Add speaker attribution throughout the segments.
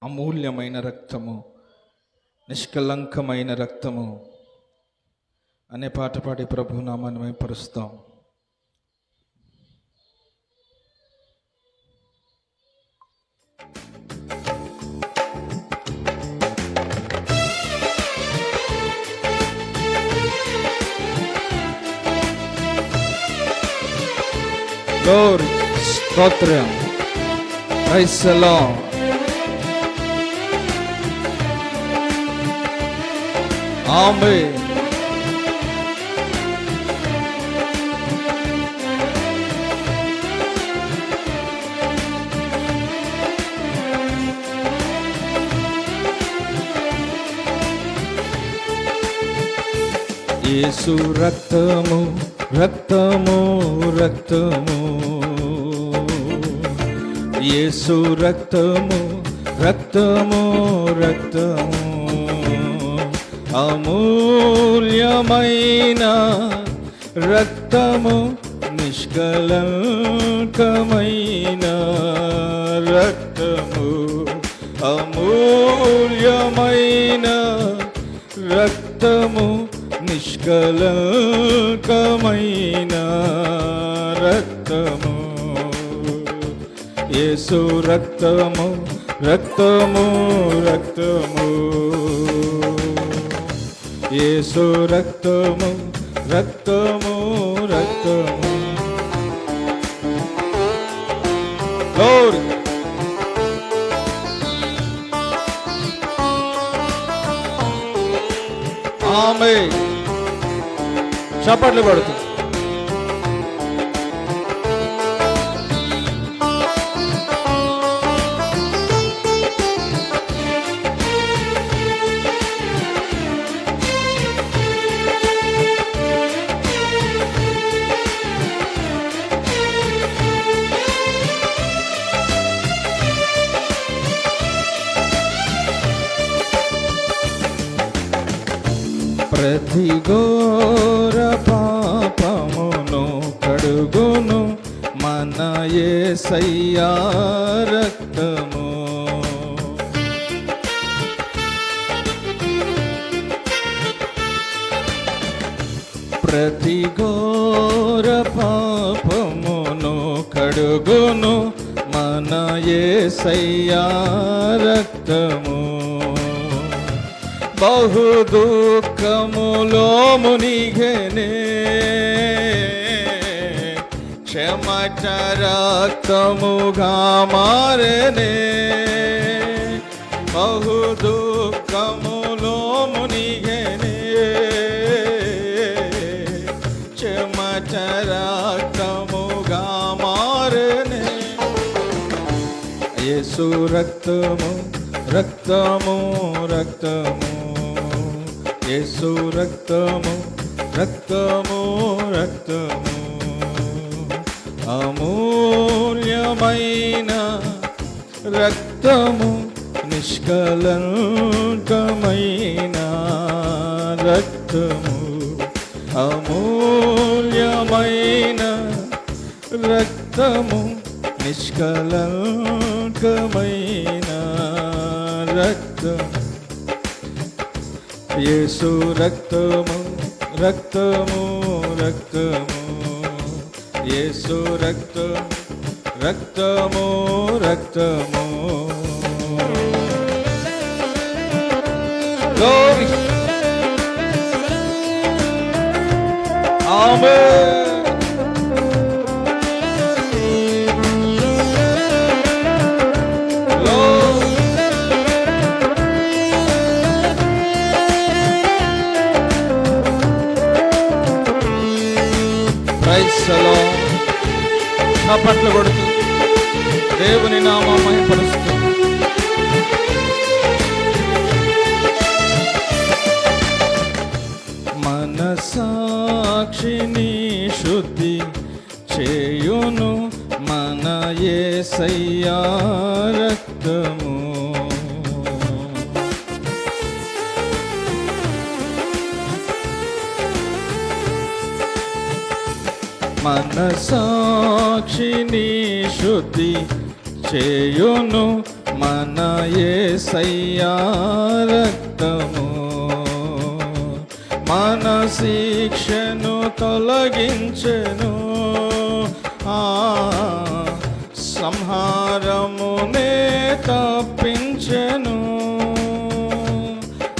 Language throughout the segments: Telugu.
Speaker 1: అమూల్యమైన రక్తము, నిష్కలంకమైన రక్తము అనే పాట పాడి ప్రభు నామాన్ని మహిమపరుస్తాం. Glory, స్తోత్రం, ప్రైజ్ ది లార్డ్. ఆమేన్. యేసు రక్తము, రక్తము, రక్తము, యేసు రక్తము, రక్తము, రక్తము, అమూల్యమైన రక్తము, నిష్కలంకమైన రక్తము, అమూల్యమైన రక్తము, నిష్కలంకమైన రక్తము, యేసు రక్తము, రక్తము, రక్తము, యేసు రక్తము, రక్తము, రక్తము. Glory. ఆమేన్. చప్పట్లు కొడుతూ ప్రతి ఘోర పాపమును కడుగును మన యేసయ్యా రక్తము. ప్రతి ఘోర పాపమును కడుగును మన యేసయ్యా రక్తము. బహు దుఃఖములో మునిగెనే, చెమట రక్తముగా మారెనే. బహు దుఃఖములో మునిగెనే, చెమట రక్తముగా మారెనే. యేసు రక్తము, రక్తము, రక్తము, యేసు రక్తము, రక్తము, రక్తము, అమూల్యమైన రక్తము, నిష్కలంకమైన రక్తము, అమూల్యమైన రక్తము, నిష్కలంకమైన రక్తము, యేసు రక్తము, రక్తము, రక్తము, యేసు రక్తము, రక్తము, రక్తము. Glory. ఆమేన్. Praise the lord. చప్పట్లు కొడుతూ దేవుని నామం మహిమపరుస్తూ మనసాక్షిని శుద్ధి చేయును మన యేసయ్యా రక్తము. మనసాక్షిని శుద్ధి చేయును మన యేసయ్యా రక్తము మన శిక్షను తొలగించెను, సంహారమునే తప్పించెను.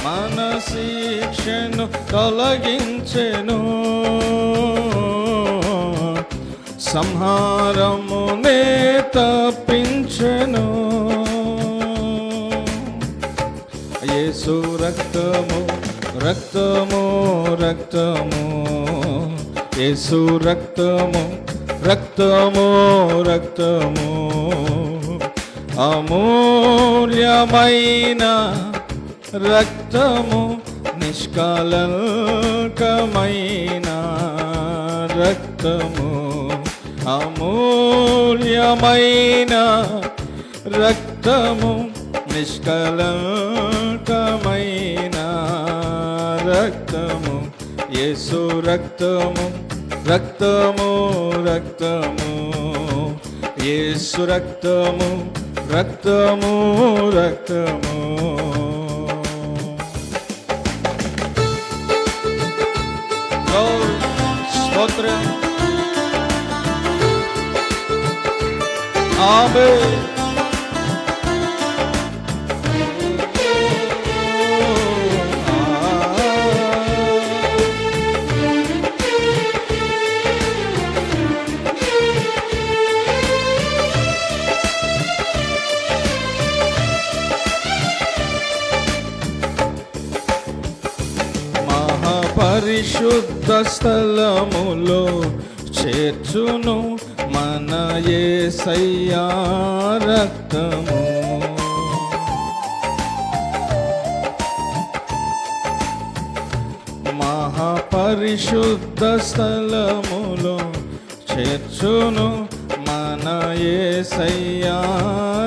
Speaker 1: మన శిక్షను తొలగించెను, సంహారమునే తప్పించెను. యేసు రక్తము రక్తము రక్తము, యేసు రక్తము రక్తము రక్తము, అమూల్యమైన రక్తము, నిష్కళంకమైన రక్తము, అమూల్యమైన రక్తము, నిష్కళంకమైన రక్తము, యేసు రక్తము రక్తము రక్తము, యేసు రక్తము రక్తము రక్తము. స్తోత్రం. ఆమేన్. పరిశుద్ధ స్థలములో చేర్చును మన యేసయ్యా రక్తము, మహాపరిశుద్ధ స్థలములో చేర్చును మన యేసయ్యా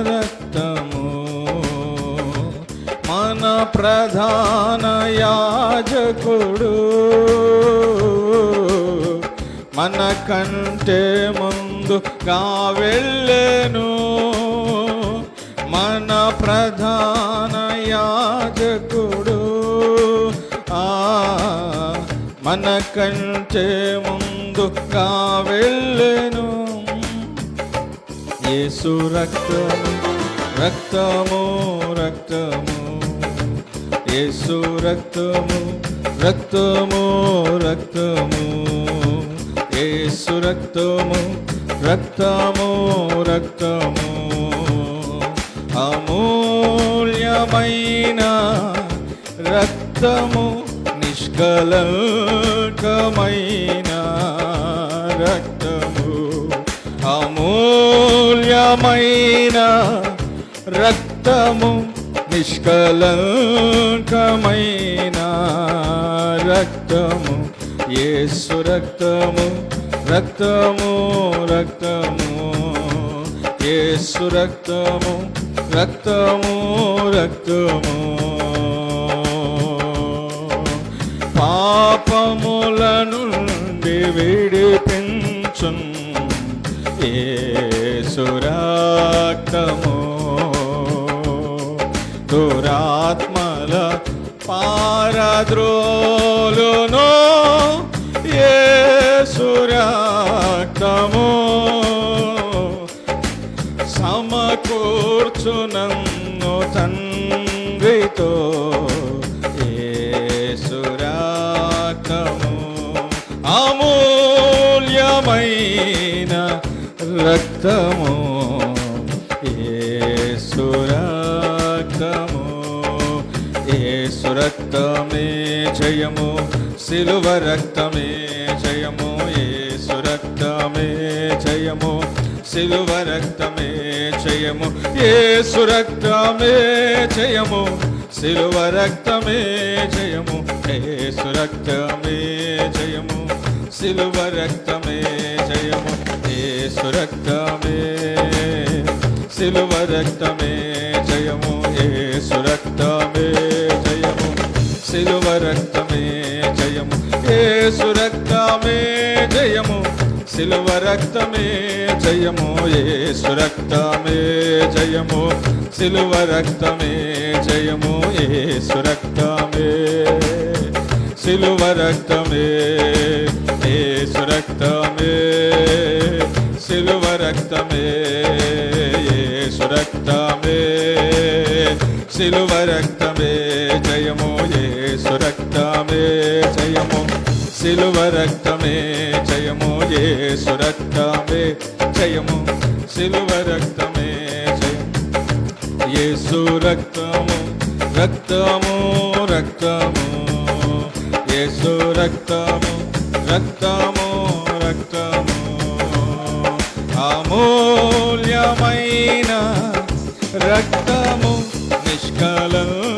Speaker 1: రక్తము, మన ప్రధాన యాజకుడు మన కంటే ముందుగా వెళ్ళెను, మన ప్రధాన యాజకుడు మన కంటే ముందుగా వెళ్ళెను. యేసు రక్తము రక్తము రక్తము, యేసు రక్తము రక్తము రక్తము, యేసు రక్తము రక్తము రక్తము, అమూల్యమైన రక్తము, నిష్కళంకమైన రక్తము, అమూల్యమైన రక్తము, నిష్కళంకమైన రక్తము, యేసు రక్తము రక్తము రక్తము, యేసు రక్తము రక్తము రక్తము, పాపముల నుండి విడిపించున్ యేసు రక్తము, దురాత్మల పారద్రోలును యేసు రక్తము, సమకూర్చునన్ను తండ్రితో యేసు రక్తము, అమూల్యమైన రక్తము, యేసు రక్తము, యేసు రక్తమే జయము, సిలువ రక్తమే జయము, యేసు రక్తమే జయము, సిలువ రక్తమే జయము, యేసు రక్తమే జయము, సిలువ రక్తమే జయము, యేసు రక్తమే జయము, సిలువ రక్తమే జయము, యేసు రక్తమే, సిలువ రక్తమే జయము, యేసు రక్తమే జయము, సిలువ రక్తమే జయము, యేసు రక్తమే జయము, సిలువ రక్తమే జయము, యేసు రక్తమే జయము, సిలువ రక్తమే జయము, యేసు రక్తమే, సిలువ రక్తమే, యేసు రక్తమే, సిలువ రక్తమే, యేసు రక్తమే, సిలువ రక్తమే జయము, యేసు రక్తమే జయము, సిలువ రక్తమే జయము, యేసు రక్తమే జయము, సిలువ రక్తమే జయము, యేసు రక్తము రక్తము రక్తము, యేసు రక్తము రక్తము రక్తము, అమూల్యమైన రక్తము, నిష్కలంకమైన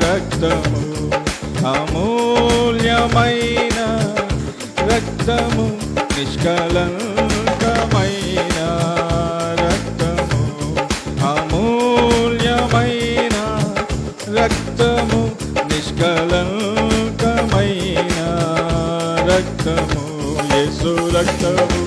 Speaker 1: రక్తము, అమూల్యమైన రక్తము, నిష్కలంకమైన రక్తము, అమూల్యమైన రక్తము, నిష్కలంకమైన రక్తము, యేసు రక్తము,